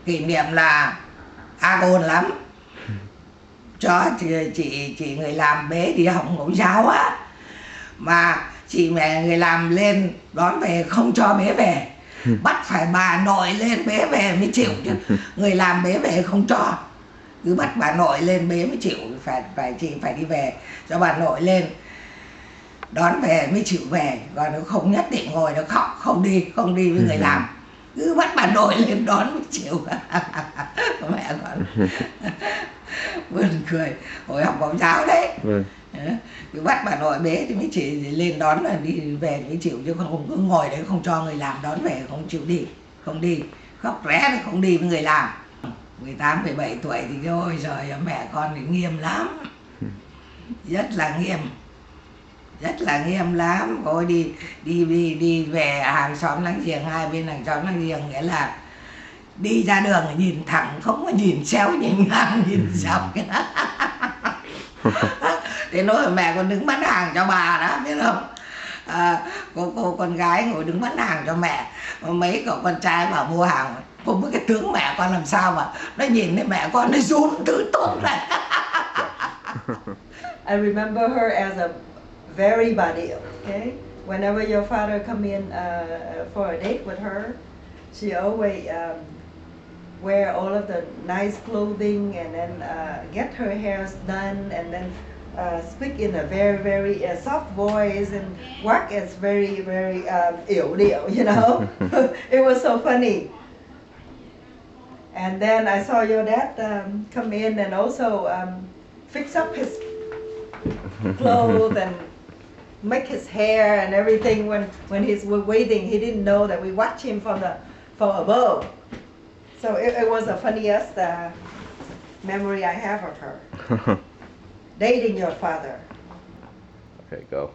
kỷ niệm là ôn lắm, cho chị người làm bế đi học mẫu giáo á, mà chị mẹ người làm lên đón về không cho bế về, bắt phải bà nội lên bế về mới chịu chứ, người làm bế về không cho, cứ bắt bà nội lên bế mới chịu, chị phải đi về cho bà nội lên đón về mới chịu về, còn nó không nhất định ngồi nó khóc không đi với người làm, cứ bắt bà nội lên đón mới chịu. Mẹ con buồn cười, hồi học mẫu giáo đấy. Cứ bắt bà nội bế thì mới chỉ lên đón là đi về thì mới chịu, chứ không cứ ngồi đấy không cho người làm đón về, không chịu đi, không đi, khóc ré thì không đi với người làm. 18, 17 tuổi thì ôi giời, mẹ con thì nghiêm lắm, rất là nghiêm, rất là nghiêm lắm. Ôi đi về hàng xóm láng giềng, hai bên hàng xóm láng giềng, nghĩa là đi ra đường nhìn thẳng, không có nhìn xéo nhìn ngang nhìn dọc. Thế nói mẹ còn đứng bán hàng cho bà đó, biết không? Cô con gái ngồi đứng bán hàng cho mẹ, mấy cậu con trai bảo mua hàng, không biết cái tướng mẹ con làm sao mà nó nhìn thấy mẹ con nó run từ tốn này. I remember her as a very buddy, okay? Whenever your father come in for a date with her, she always wear all of the nice clothing and then get her hair done and then speak in a very, very soft voice and walk as very, very yểu điệu, you know? It was so funny. And then I saw your dad come in and also fix up his clothes and make his hair and everything. When he's waiting, he didn't know that we watch him from above. So it was the funniest memory I have of her. Dating your father. Okay, go.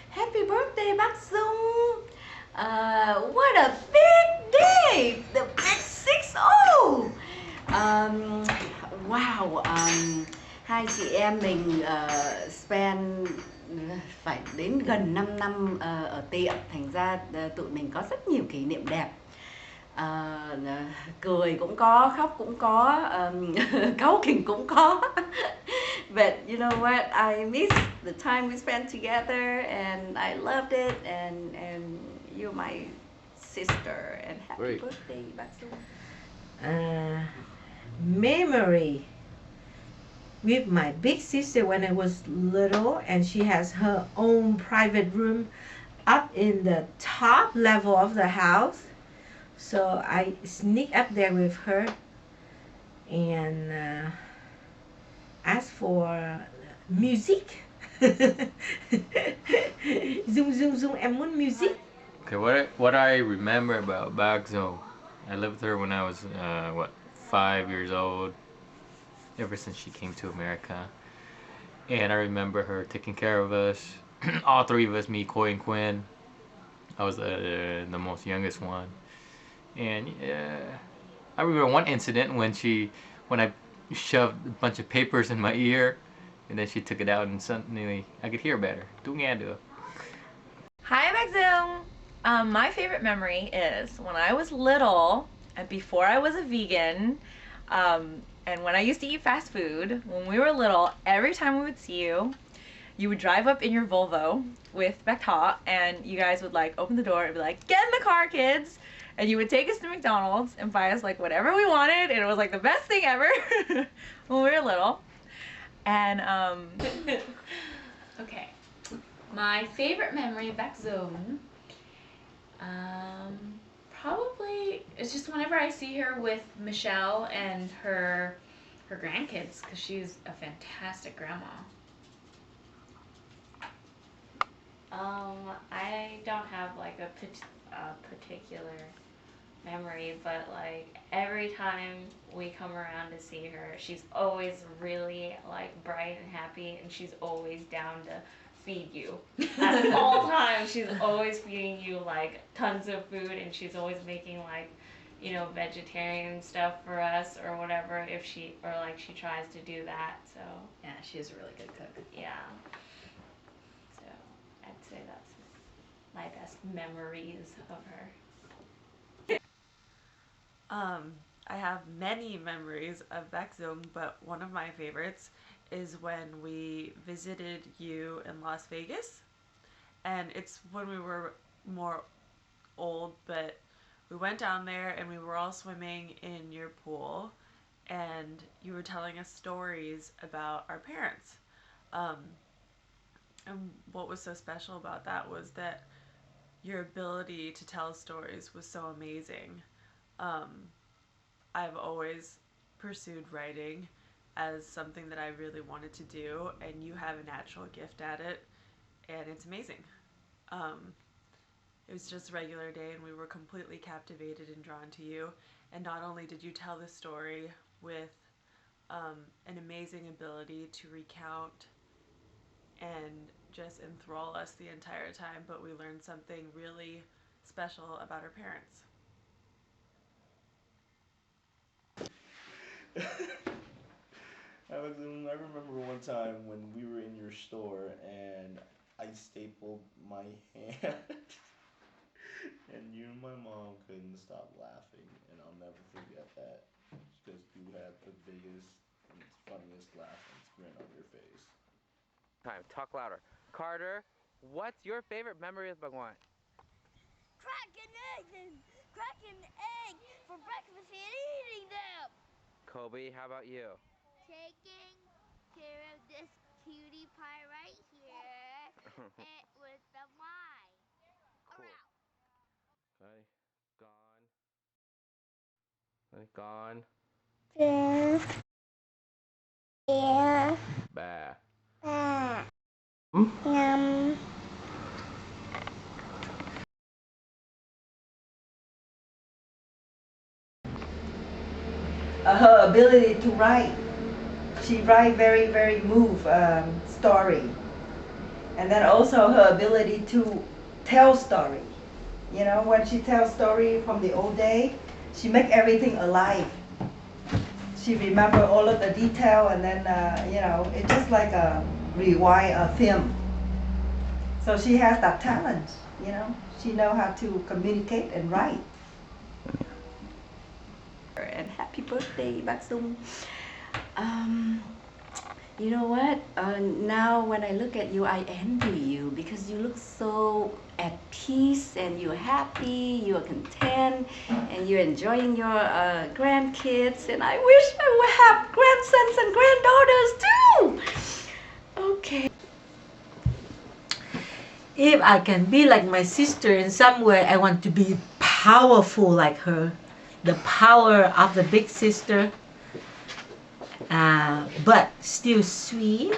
Happy birthday, Bắc Dung! What a big day! The big 6-0! Wow! Hai chị em mình spend phải đến gần 5 năm ở tiệm, thành ra tụi mình có rất nhiều kỷ niệm đẹp. Cười cũng có, khóc cũng có, cáu kỉnh cũng có. But you know what? I miss the time we spent together, and I loved it. And you're my sister, and happy Great. birthday, Bác Dung. Memory with my big sister when I was little, and she has her own private room up in the top level of the house. So I sneak up there with her and ask for music. Zoom, em muốn music. Okay, what I remember about Bagzo, I lived with her when I was 5 years old, ever since she came to America, and I remember her taking care of us, all three of us, me, Coy, and Quinn. I was the most youngest one, and I remember one incident when I shoved a bunch of papers in my ear, and then she took it out, and suddenly I could hear better. Hi, Bác Dung! My favorite memory is when I was little and before I was a vegan, and when I used to eat fast food. When we were little, every time we would see you, you would drive up in your Volvo with Bác Thọ, and you guys would like open the door and be like, "Get in the car, kids!" And you would take us to McDonald's and buy us like whatever we wanted, and it was like the best thing ever when we were little. And Okay, my favorite memory of Bác Dung, probably it's just whenever I see her with Michelle and her grandkids, because she's a fantastic grandma. I don't have like a particular memory, but like every time we come around to see her, she's always really like bright and happy, and she's always down to feed you at all times. She's always feeding you like tons of food, and she's always making like, you know, vegetarian stuff for us or whatever, if she tries to do that. So Yeah, she's a really good cook. yeah, so I'd say that's my best memories of her. I have many memories of Baekseong, but one of my favorites is when we visited you in Las Vegas. And it's when we were more old, but we went down there and we were all swimming in your pool, and you were telling us stories about our parents. And what was so special about that was that your ability to tell stories was so amazing. I've always pursued writing as something that I really wanted to do, and you have a natural gift at it, and it's amazing. It was just a regular day, and we were completely captivated and drawn to you. And not only did you tell the story with an amazing ability to recount and just enthrall us the entire time, but we learned something really special about our parents. Alex, I remember one time when we were in your store and I stapled my hand and you and my mom couldn't stop laughing, and I'll never forget that because you had the biggest and funniest laugh and grin on your face. Time, talk louder. Carter, what's your favorite memory of Bhagwan? Cracking eggs for breakfast and eating them. Kobe, how about you? Taking care of this cutie pie right here and with the wine. Cool. Okay, gone. Okay, gone. Yeah. Bah. Yum. Her ability to write. She write very, very story. And then also her ability to tell story. You know, when she tells story from the old day, she make everything alive. She remember all of the detail, and then, it's just like a rewind a film. So she has that talent, She know how to communicate and write. And happy birthday, Baekseong. You know what? Now when I look at you, I envy you because you look so at peace and you're happy, you're content, and you're enjoying your grandkids. And I wish I would have grandsons and granddaughters too. Okay. If I can be like my sister in some way, I want to be powerful like her. The power of the big sister, but still sweet.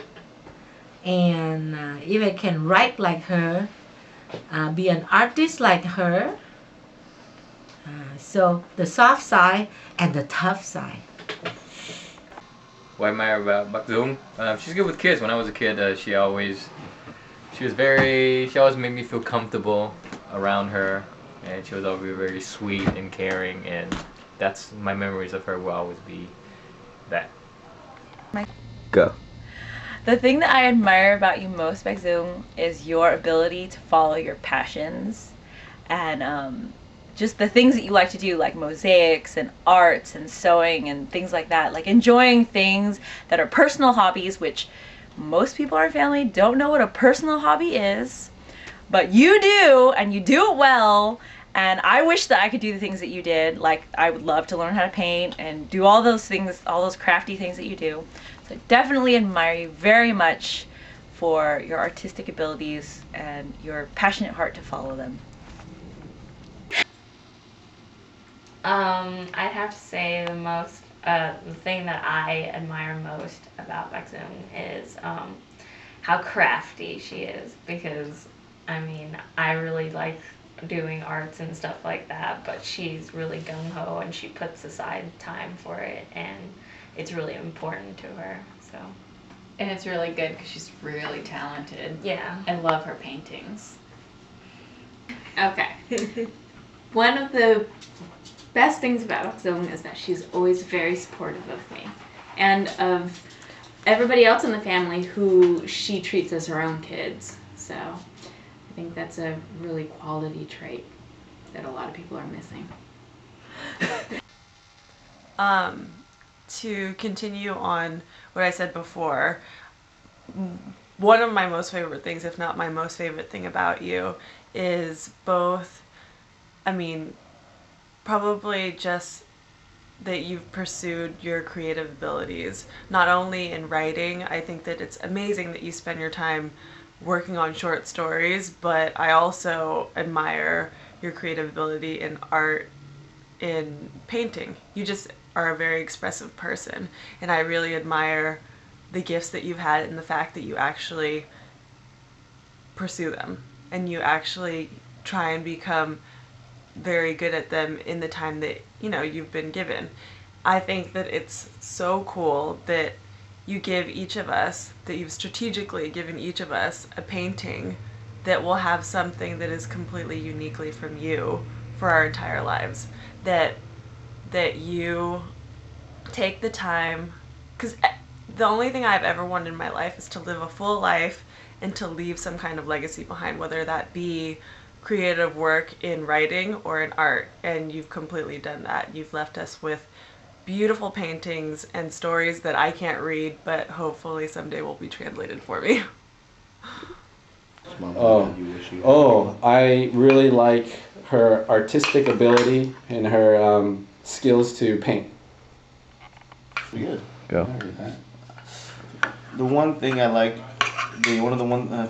And if I can write like her, be an artist like her. So the soft side and the tough side. What I admire about Baekseong, she's good with kids. When I was a kid, she always made me feel comfortable around her. And she was always very sweet and caring, and that's my memories of her will always be that. Go. The thing that I admire about you most, Baekseong, is your ability to follow your passions and just the things that you like to do, like mosaics and arts and sewing and things like that. Like enjoying things that are personal hobbies, which most people in our family don't know what a personal hobby is. But you do, and you do it well, and I wish that I could do the things that you did. Like, I would love to learn how to paint and do all those things, all those crafty things that you do. So I definitely admire you very much for your artistic abilities and your passionate heart to follow them. I'd have to say the thing that I admire most about Baekseong is how crafty she is, because I really like doing arts and stuff like that, but she's really gung-ho and she puts aside time for it, and it's really important to her. So. And it's really good because she's really talented. Yeah. I love her paintings. Okay. One of the best things about Baekseong is that she's always very supportive of me and of everybody else in the family who she treats as her own kids. So I think that's a really quality trait that a lot of people are missing. To continue on what I said before, one of my most favorite things, if not my most favorite thing about you, is both, I mean, probably just that you've pursued your creative abilities, not only in writing. I think that it's amazing that you spend your time working on short stories, but I also admire your creative ability in art, in painting. You just are a very expressive person, and I really admire the gifts that you've had and the fact that you actually pursue them and you actually try and become very good at them in the time that you've been given. I think that it's so cool that you give each of us, that you've strategically given each of us a painting that will have something that is completely uniquely from you for our entire lives. That you take the time, because the only thing I've ever wanted in my life is to live a full life and to leave some kind of legacy behind, whether that be creative work in writing or in art, and you've completely done that. You've left us with beautiful paintings and stories that I can't read, but hopefully someday will be translated for me. I really like her artistic ability and her skills to paint. Good. Go. The one thing I like,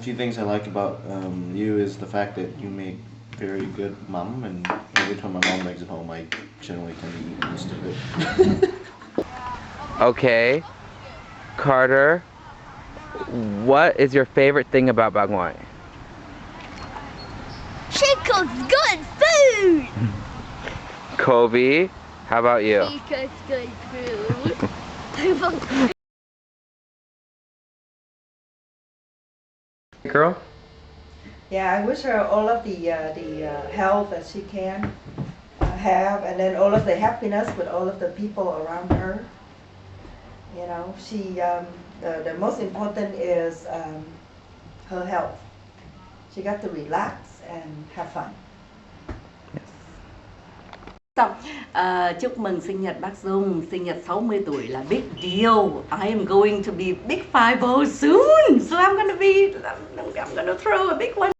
few things I like about you is the fact that you make very good mom, and every time my mom makes it home, I generally tend to eat most of it. Okay, Carter, what is your favorite thing about Bác Ngoại? She cooks good food. Kobe, how about you? She cooks good food. Girl? Yeah, I wish her all of the health that she can have, and then all of the happiness with all of the people around her. She the most important is her health. She got to relax and have fun. Xong, chúc mừng sinh nhật bác Dung, sinh nhật 60 tuổi là big deal. I am going to be big 50 soon, so I'm gonna throw a big one